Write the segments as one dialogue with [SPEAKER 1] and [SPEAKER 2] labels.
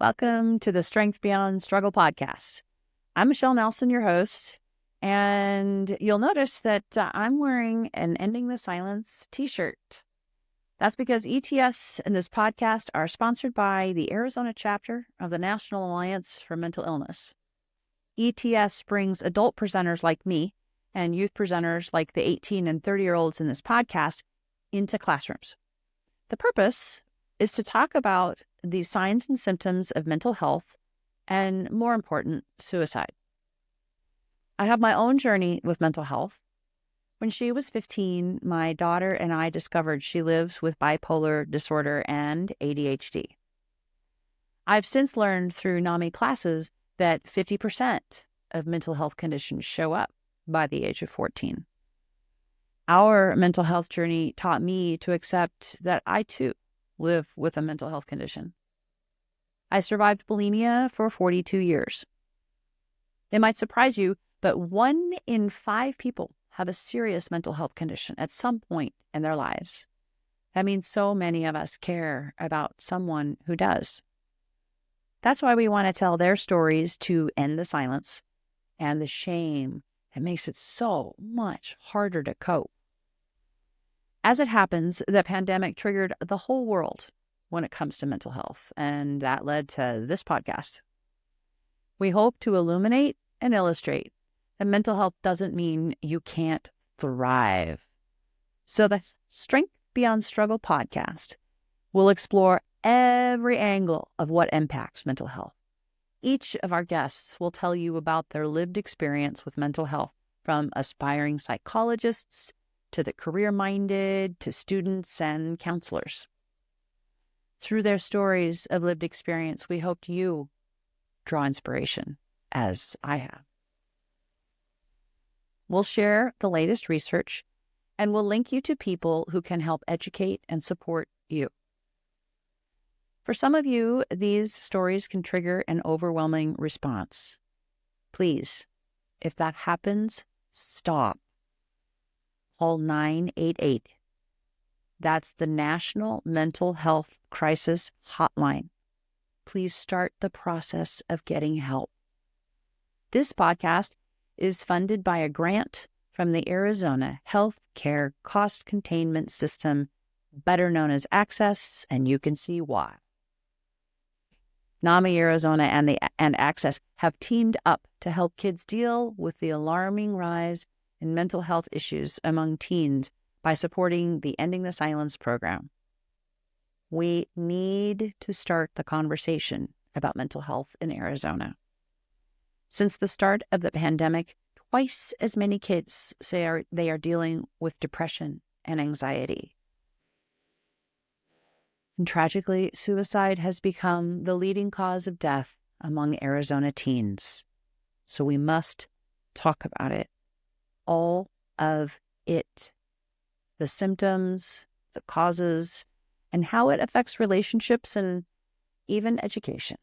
[SPEAKER 1] Welcome to the Strength Beyond Struggle podcast. I'm Michele Nelson, your host, and you'll notice that I'm wearing an Ending the Silence t-shirt. That's because ETS and this podcast are sponsored by the Arizona chapter of the National Alliance for Mental Illness. ETS brings adult presenters like me and youth presenters like the 18 and 30-year-olds in this podcast into classrooms. The purpose is to talk about the signs and symptoms of mental health and, more important, suicide. I have my own journey with mental health. When she was 15, my daughter and I discovered she lives with bipolar disorder and ADHD. I've since learned through NAMI classes that 50% of mental health conditions show up by the age of 14. Our mental health journey taught me to accept that I too live with a mental health condition. I survived bulimia for 42 years. It might surprise you, but 1 in 5 people have a serious mental health condition at some point in their lives. That means so many of us care about someone who does. That's why we want to tell their stories to end the silence and the shame that makes it so much harder to cope. As it happens, the pandemic triggered the whole world when it comes to mental health, and that led to this podcast. We hope to illuminate and illustrate that mental health doesn't mean you can't thrive. So the Strength Beyond Struggle podcast will explore every angle of what impacts mental health. Each of our guests will tell you about their lived experience with mental health, from aspiring psychologists to the career-minded, to students and counselors. Through their stories of lived experience, we hope you draw inspiration, as I have. We'll share the latest research, and we'll link you to people who can help educate and support you. For some of you, these stories can trigger an overwhelming response. Please, if that happens, stop. Call 988. That's the National Mental Health Crisis Hotline. Please start the process of getting help. This podcast is funded by a grant from the Arizona Health Care Cost Containment System, better known as AHCCCS, and you can see why. NAMI Arizona and AHCCCS have teamed up to help kids deal with the alarming rise in mental health issues among teens by supporting the Ending the Silence program. We need to start the conversation about mental health in Arizona. Since the start of the pandemic, twice as many kids say they are dealing with depression and anxiety. And tragically, suicide has become the leading cause of death among Arizona teens. So we must talk about it. All of it. The symptoms, the causes, and how it affects relationships and even education.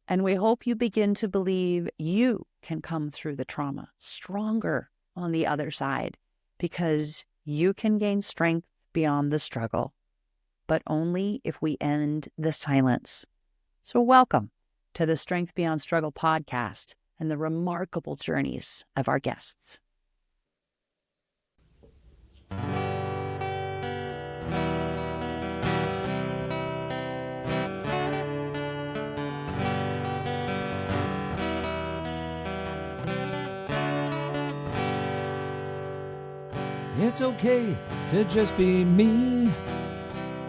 [SPEAKER 1] And we hope you begin to believe you can come through the trauma stronger on the other side, because you can gain strength beyond the struggle, but only if we end the silence. So welcome to the Strength Beyond Struggle podcast and the remarkable journeys of our guests.
[SPEAKER 2] It's okay to just be me.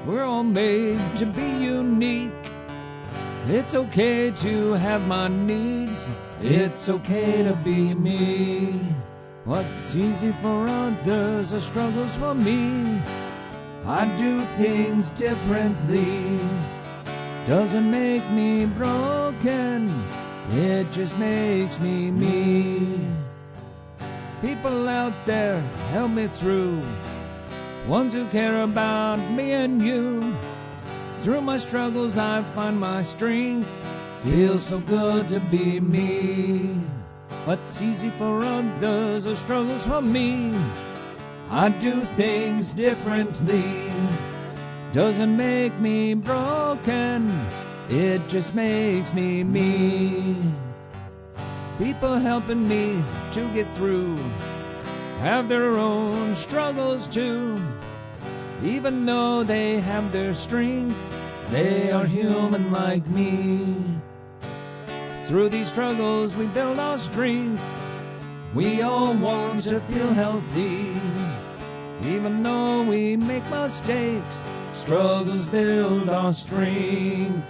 [SPEAKER 2] We're all made to be unique. It's okay to have my needs. It's okay to be me. What's easy for others are struggles for me. I do things differently. Doesn't make me broken. It just makes me me. People out there help me through, ones who care about me and you. Through my struggles I find my strength. Feels so good to be me. What's easy for others are struggles for me. I do things differently. Doesn't make me broken. it just makes me me. People helping me to get through have their own struggles too. Even though they have their strength, they are human like me. Through these struggles we build our strength. We all want to feel healthy. Even though we make mistakes, struggles build our strength.